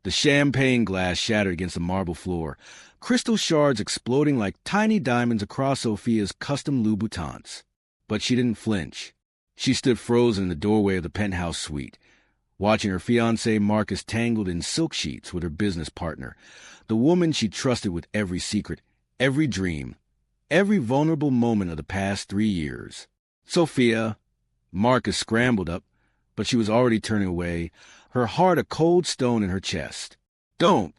The champagne glass shattered against the marble floor, crystal shards exploding like tiny diamonds across Sophia's custom Louboutins. But she didn't flinch. She stood frozen in the doorway of the penthouse suite, watching her fiancé Marcus tangled in silk sheets with her business partner, the woman she trusted with every secret, every dream, every vulnerable moment of the past 3 years. Sophia. Marcus scrambled up, but she was already turning away, her heart a cold stone in her chest. "Don't,"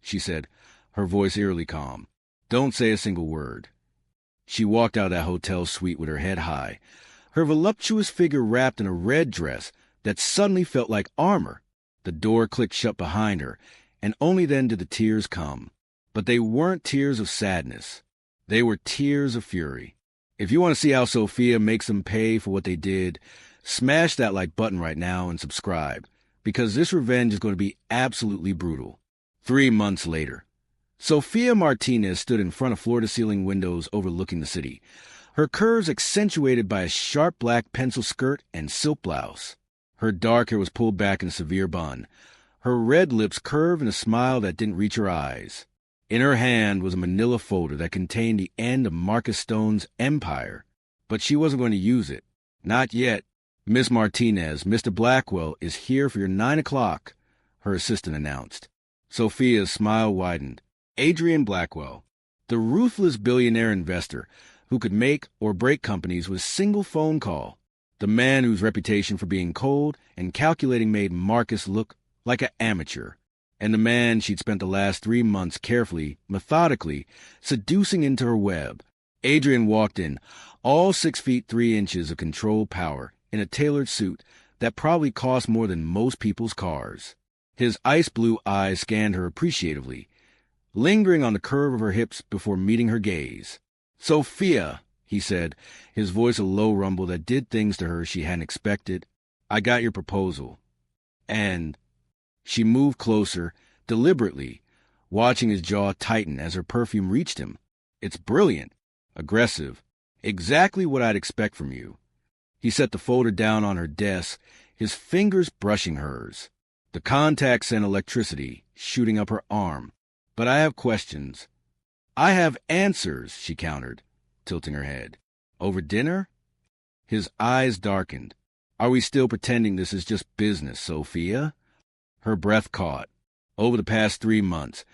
she said, her voice eerily calm. "Don't say a single word." She walked out of that hotel suite with her head high, her voluptuous figure wrapped in a red dress that suddenly felt like armor. The door clicked shut behind her, and only then did the tears come. But they weren't tears of sadness. They were tears of fury. If you want to see how Sophia makes them pay for what they did, smash that like button right now and subscribe, because this revenge is going to be absolutely brutal. 3 months later, Sophia Martinez stood in front of floor-to-ceiling windows overlooking the city, her curves accentuated by a sharp black pencil skirt and silk blouse. Her dark hair was pulled back in a severe bun, her red lips curved in a smile that didn't reach her eyes. In her hand was a manila folder that contained the end of Marcus Stone's empire, but she wasn't going to use it. Not yet. "Miss Martinez, Mr. Blackwell is here for your 9 o'clock, her assistant announced. Sophia's smile widened. Adrian Blackwell, the ruthless billionaire investor who could make or break companies with a single phone call. The man whose reputation for being cold and calculating made Marcus look like an amateur. And the man she'd spent the last 3 months carefully, methodically, seducing into her web. Adrian walked in, all 6 feet 3 inches of control power, in a tailored suit that probably cost more than most people's cars. His ice-blue eyes scanned her appreciatively, lingering on the curve of her hips before meeting her gaze. "Sophia," he said, his voice a low rumble that did things to her she hadn't expected. "I got your proposal." And she moved closer, deliberately, watching his jaw tighten as her perfume reached him. "It's brilliant, aggressive, exactly what I'd expect from you." He set the folder down on her desk, his fingers brushing hers. The contact sent electricity shooting up her arm. "But I have questions." "I have answers," she countered, tilting her head. "Over dinner?" His eyes darkened. "Are we still pretending this is just business, Sophia?" Her breath caught. Over the past 3 months,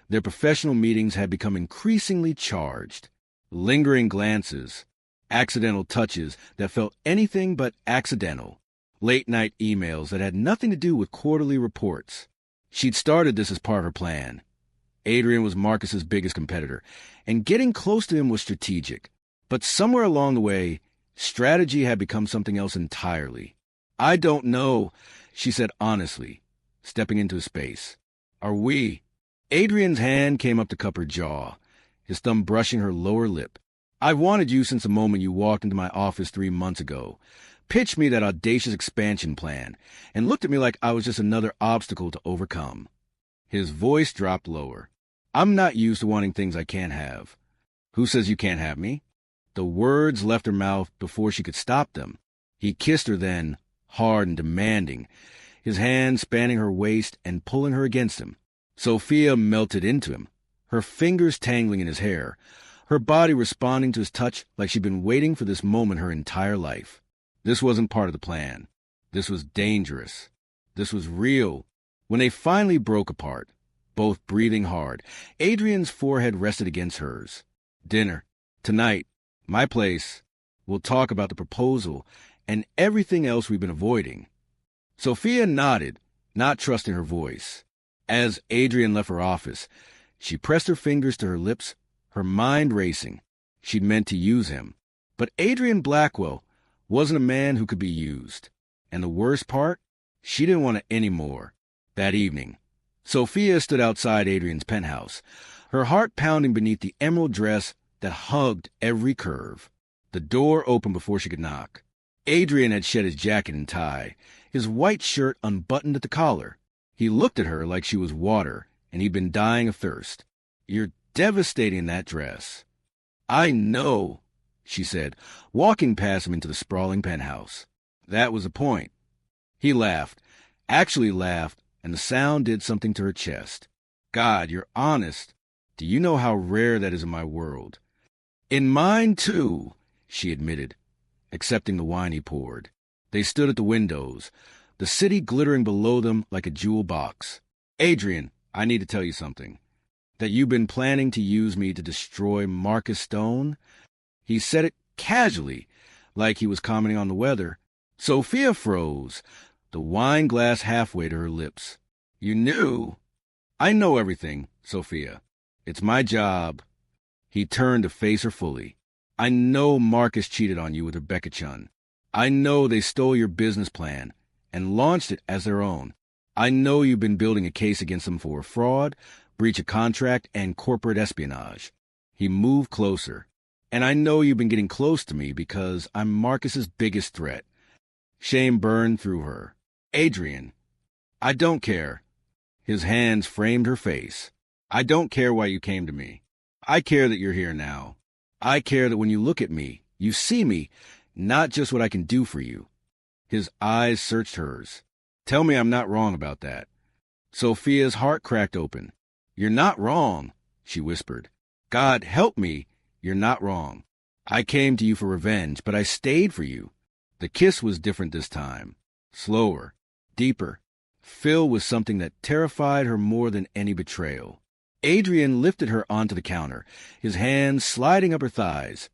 their professional meetings had become increasingly charged. Lingering glances, accidental touches that felt anything but accidental, late-night emails that had nothing to do with quarterly reports. She'd started this as part of her plan. Adrian was Marcus's biggest competitor, and getting close to him was strategic. But somewhere along the way, strategy had become something else entirely. "I don't know," she said honestly, stepping into his space. "Are we?" Adrian's hand came up to cup her jaw, his thumb brushing her lower lip. "I've wanted you since the moment you walked into my office 3 months ago, pitched me that audacious expansion plan, and looked at me like I was just another obstacle to overcome." His voice dropped lower. "I'm not used to wanting things I can't have." "Who says you can't have me?" The words left her mouth before she could stop them. He kissed her then, hard and demanding, his hand spanning her waist and pulling her against him. Sophia melted into him, her fingers tangling in his hair, her body responding to his touch like she'd been waiting for this moment her entire life. This wasn't part of the plan. This was dangerous. This was real. When they finally broke apart, both breathing hard, Adrian's forehead rested against hers. "Dinner. Tonight. My place. We'll talk about the proposal and everything else we've been avoiding." Sophia nodded, not trusting her voice. As Adrian left her office, she pressed her fingers to her lips, her mind racing. She'd meant to use him. But Adrian Blackwell wasn't a man who could be used. And the worst part? She didn't want it anymore. That evening, Sophia stood outside Adrian's penthouse, her heart pounding beneath the emerald dress that hugged every curve. The door opened before she could knock. Adrian had shed his jacket and tie, his white shirt unbuttoned at the collar. He looked at her like she was water, and he'd been dying of thirst. "You're devastating in that dress." "I know," she said, walking past him into the sprawling penthouse. That was the point. He laughed, actually laughed, and the sound did something to her chest. God, you're honest. Do you know how rare that is in my world? In mine, too, she admitted, accepting the wine he poured. They stood at the windows, the city glittering below them like a jewel box. Adrian, I need to tell you something. That you've been planning to use me to destroy Marcus Stone? He said it casually, like he was commenting on the weather. Sophia froze, the wine glass halfway to her lips. You knew? I know everything, Sophia. It's my job. He turned to face her fully. I know Marcus cheated on you with Rebecca Chun. I know they stole your business plan and launched it as their own. I know you've been building a case against them for fraud, breach of contract, and corporate espionage. He moved closer. And I know you've been getting close to me because I'm Marcus's biggest threat. Shame burned through her. Adrian, I don't care. His hands framed her face. I don't care why you came to me. I care that you're here now. I care that when you look at me, you see me, not just what I can do for you. His eyes searched hers. Tell me I'm not wrong about that. Sophia's heart cracked open. You're not wrong, she whispered. God, help me. You're not wrong. I came to you for revenge, but I stayed for you. The kiss was different this time. Slower, deeper, filled with something that terrified her more than any betrayal. Adrian lifted her onto the counter, his hands sliding up her thighs,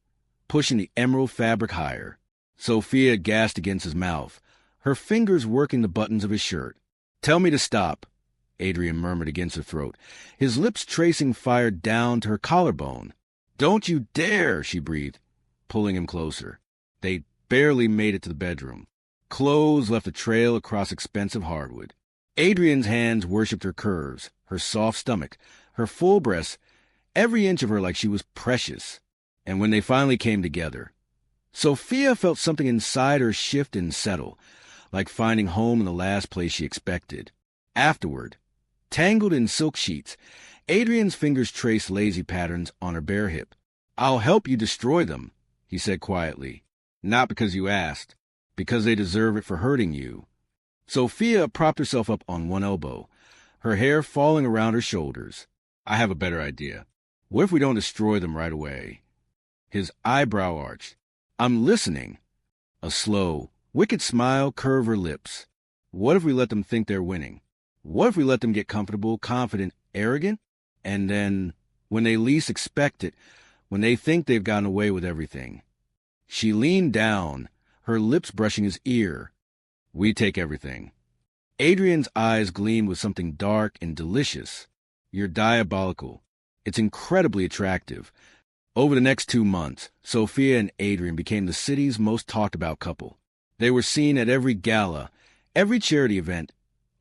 pushing the emerald fabric higher. Sophia gasped against his mouth, her fingers working the buttons of his shirt. Tell me to stop, Adrian murmured against her throat, his lips tracing fire down to her collarbone. Don't you dare, she breathed, pulling him closer. They barely made it to the bedroom. Clothes left a trail across expensive hardwood. Adrian's hands worshipped her curves, her soft stomach, her full breasts, every inch of her like she was precious. And when they finally came together, Sophia felt something inside her shift and settle, like finding home in the last place she expected. Afterward, tangled in silk sheets, Adrian's fingers traced lazy patterns on her bare hip. I'll help you destroy them, he said quietly. Not because you asked, because they deserve it for hurting you. Sophia propped herself up on one elbow, her hair falling around her shoulders. I have a better idea. What if we don't destroy them right away? His eyebrow arched. I'm listening. A slow, wicked smile curved her lips. What if we let them think they're winning? What if we let them get comfortable, confident, arrogant? And then, when they least expect it, when they think they've gotten away with everything. She leaned down, her lips brushing his ear. We take everything. Adrian's eyes gleamed with something dark and delicious. You're diabolical. It's incredibly attractive. Over the next 2 months, Sophia and Adrian became the city's most talked about couple. They were seen at every gala, every charity event,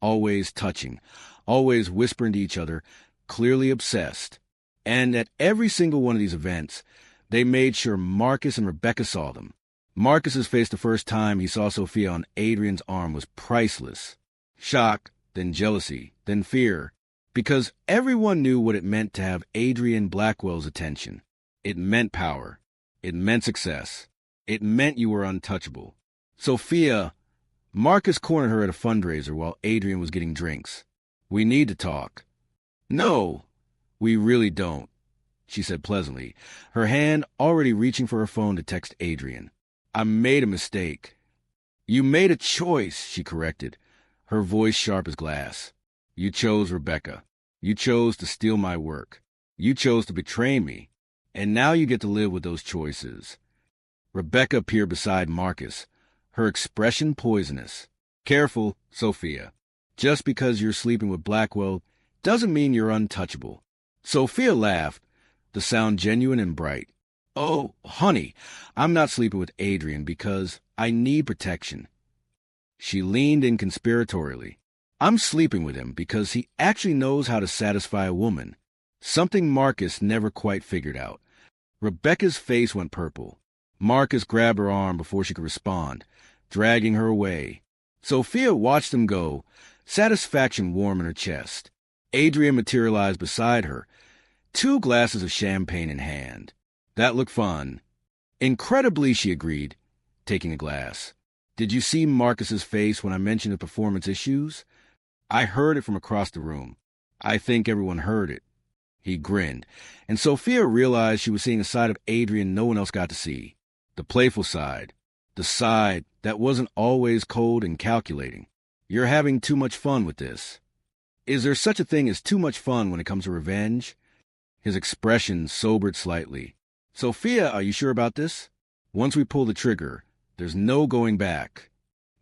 always touching, always whispering to each other, clearly obsessed. And at every single one of these events, they made sure Marcus and Rebecca saw them. Marcus's face the first time he saw Sophia on Adrian's arm was priceless. Shock, then jealousy, then fear, because everyone knew what it meant to have Adrian Blackwell's attention. It meant power. It meant success. It meant you were untouchable. Sophia, Marcus cornered her at a fundraiser while Adrian was getting drinks. We need to talk. No, we really don't, she said pleasantly, her hand already reaching for her phone to text Adrian. I made a mistake. You made a choice, she corrected, her voice sharp as glass. You chose Rebecca. You chose to steal my work. You chose to betray me. And now you get to live with those choices. Rebecca appeared beside Marcus, her expression poisonous. Careful, Sophia. Just because you're sleeping with Blackwell doesn't mean you're untouchable. Sophia laughed, the sound genuine and bright. Oh, honey, I'm not sleeping with Adrian because I need protection. She leaned in conspiratorially. I'm sleeping with him because he actually knows how to satisfy a woman, something Marcus never quite figured out. Rebecca's face went purple. Marcus grabbed her arm before she could respond, dragging her away. Sophia watched them go, satisfaction warm in her chest. Adrian materialized beside her, 2 glasses of champagne in hand. That looked fun. Incredibly, she agreed, taking a glass. Did you see Marcus's face when I mentioned the performance issues? I heard it from across the room. I think everyone heard it. He grinned, and Sophia realized she was seeing a side of Adrian no one else got to see. The playful side. The side that wasn't always cold and calculating. You're having too much fun with this. Is there such a thing as too much fun when it comes to revenge? His expression sobered slightly. Sophia, are you sure about this? Once we pull the trigger, there's no going back.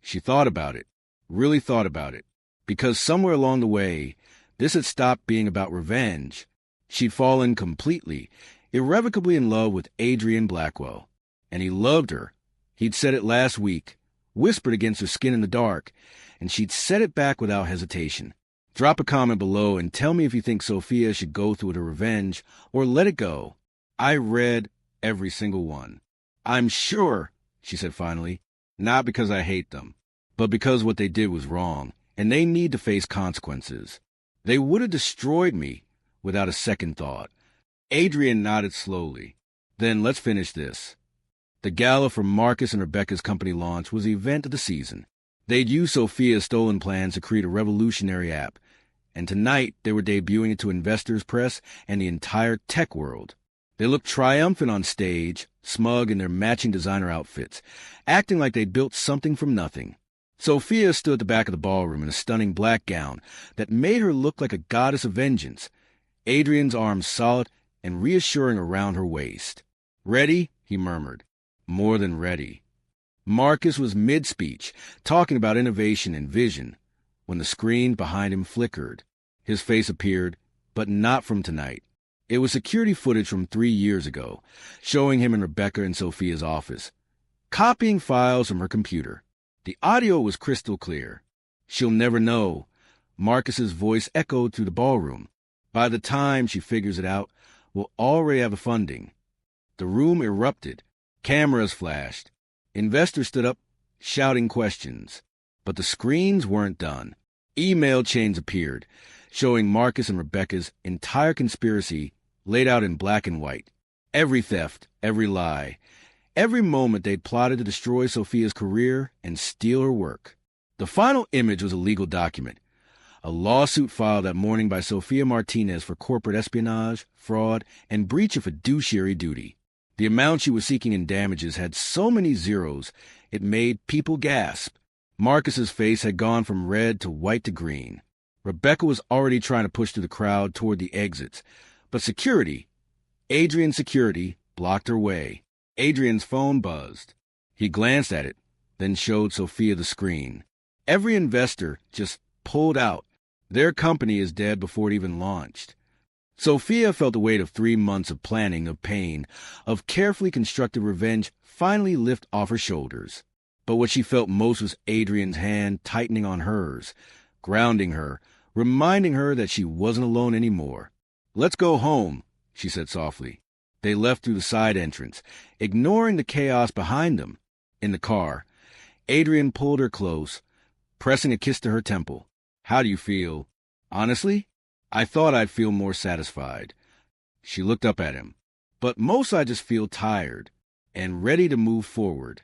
She thought about it, really thought about it, because somewhere along the way, this had stopped being about revenge. She'd fallen completely, irrevocably in love with Adrian Blackwell. And he loved her. He'd said it last week, whispered against her skin in the dark, and she'd said it back without hesitation. Drop a comment below and tell me if you think Sophia should go through with her revenge or let it go. I read every single one. I'm sure, she said finally, not because I hate them, but because what they did was wrong, and they need to face consequences. They would have destroyed me without a second thought. Adrian nodded slowly. Then let's finish this. The gala for Marcus and Rebecca's company launch was the event of the season. They'd used Sophia's stolen plans to create a revolutionary app, and tonight they were debuting it to investors, press, and the entire tech world. They looked triumphant on stage, smug in their matching designer outfits, acting like they'd built something from nothing. Sophia stood at the back of the ballroom in a stunning black gown that made her look like a goddess of vengeance, Adrian's arms solid and reassuring around her waist. "Ready?" he murmured. More than ready. Marcus was mid-speech, talking about innovation and vision, when the screen behind him flickered. His face appeared, but not from tonight. It was security footage from 3 years ago, showing him in Rebecca and Sophia's office, copying files from her computer. The audio was crystal clear. "She'll never know." Marcus's voice echoed through the ballroom. "By the time she figures it out, we'll already have the funding." The room erupted. Cameras flashed. Investors stood up, shouting questions. But the screens weren't done. Email chains appeared, showing Marcus and Rebecca's entire conspiracy laid out in black and white. Every theft, every lie, every moment they'd plotted to destroy Sophia's career and steal her work. The final image was a legal document, a lawsuit filed that morning by Sophia Martinez for corporate espionage, fraud, and breach of fiduciary duty. The amount she was seeking in damages had so many zeros, it made people gasp. Marcus's face had gone from red to white to green. Rebecca was already trying to push through the crowd toward the exits, but security, Adrian's security, blocked her way. Adrian's phone buzzed. He glanced at it, then showed Sophia the screen. Every investor just pulled out. Their company is dead before it even launched. Sophia felt the weight of 3 months of planning, of pain, of carefully constructed revenge finally lift off her shoulders. But what she felt most was Adrian's hand tightening on hers, grounding her, reminding her that she wasn't alone anymore. "Let's go home," she said softly. They left through the side entrance, ignoring the chaos behind them. In the car, Adrian pulled her close, pressing a kiss to her temple. "How do you feel?" "Honestly, I thought I'd feel more satisfied." She looked up at him. "But most I just feel tired and ready to move forward."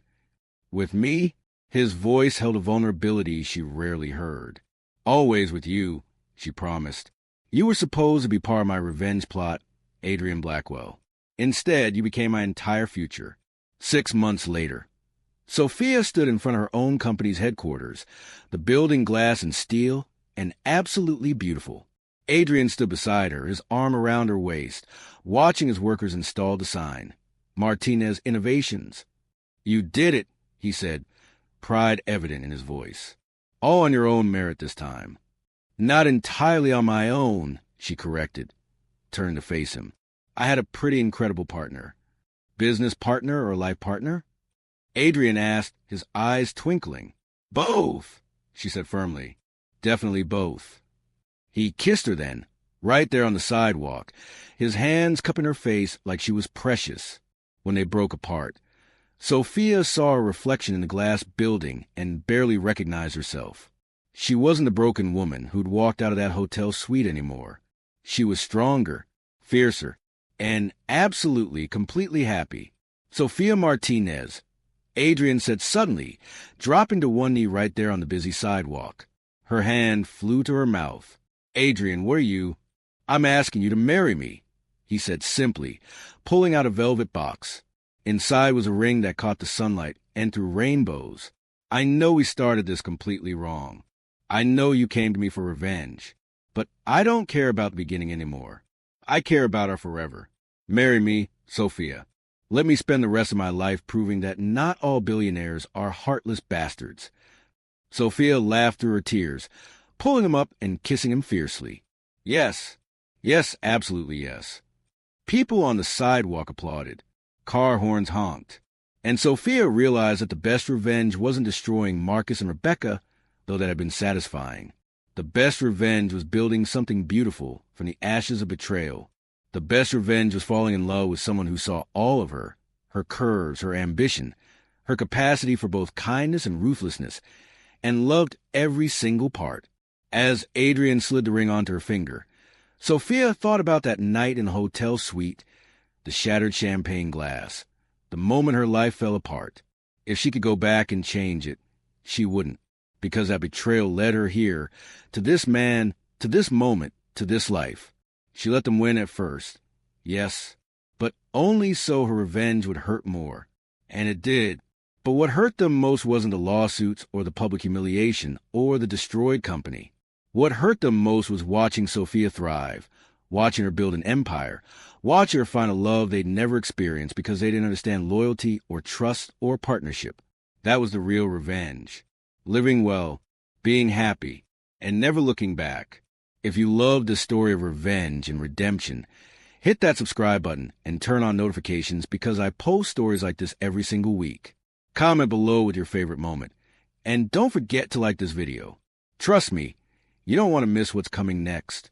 "With me?" His voice held a vulnerability she rarely heard. "Always with you," she promised. "You were supposed to be part of my revenge plot, Adrian Blackwell. Instead, you became my entire future." 6 months later, Sophia stood in front of her own company's headquarters, the building glass and steel, and absolutely beautiful. Adrian stood beside her, his arm around her waist, watching as workers installed the sign, "Martinez Innovations." "You did it," he said, pride evident in his voice. "All on your own merit this time." "Not entirely on my own," she corrected, turned to face him. "I had a pretty incredible partner." "Business partner or life partner?" Adrian asked, his eyes twinkling. "Both," she said firmly. "Definitely both." He kissed her then, right there on the sidewalk, his hands cupping her face like she was precious. When they broke apart, Sophia saw a reflection in the glass building and barely recognized herself. She wasn't the broken woman who'd walked out of that hotel suite anymore. She was stronger, fiercer, and absolutely, completely happy. "Sophia Martinez," Adrian said suddenly, dropping to one knee right there on the busy sidewalk. Her hand flew to her mouth. "Adrian, what are you?" "I'm asking you to marry me," he said simply, pulling out a velvet box. Inside was a ring that caught the sunlight and threw rainbows. "I know we started this completely wrong. I know you came to me for revenge. But I don't care about the beginning anymore. I care about our forever. Marry me, Sophia. Let me spend the rest of my life proving that not all billionaires are heartless bastards." Sophia laughed through her tears, pulling him up and kissing him fiercely. Yes, yes, absolutely yes. People on the sidewalk applauded. Car horns honked. And Sophia realized that the best revenge wasn't destroying Marcus and Rebecca, though that had been satisfying. The best revenge was building something beautiful from the ashes of betrayal. The best revenge was falling in love with someone who saw all of her curves, her ambition, her capacity for both kindness and ruthlessness, and loved every single part. As Adrian slid the ring onto her finger, Sophia thought about that night in the hotel suite, the shattered champagne glass, the moment her life fell apart. If she could go back and change it, she wouldn't, because that betrayal led her here, to this man, to this moment, to this life. She let them win at first, yes, but only so her revenge would hurt more. And it did. But what hurt them most wasn't the lawsuits or the public humiliation or the destroyed company. What hurt them most was watching Sophia thrive, watching her build an empire, watching her find a love they'd never experienced because they didn't understand loyalty or trust or partnership. That was the real revenge. Living well, being happy, and never looking back. If you love this story of revenge and redemption, hit that subscribe button and turn on notifications because I post stories like this every single week. Comment below with your favorite moment. And don't forget to like this video. Trust me, you don't want to miss what's coming next.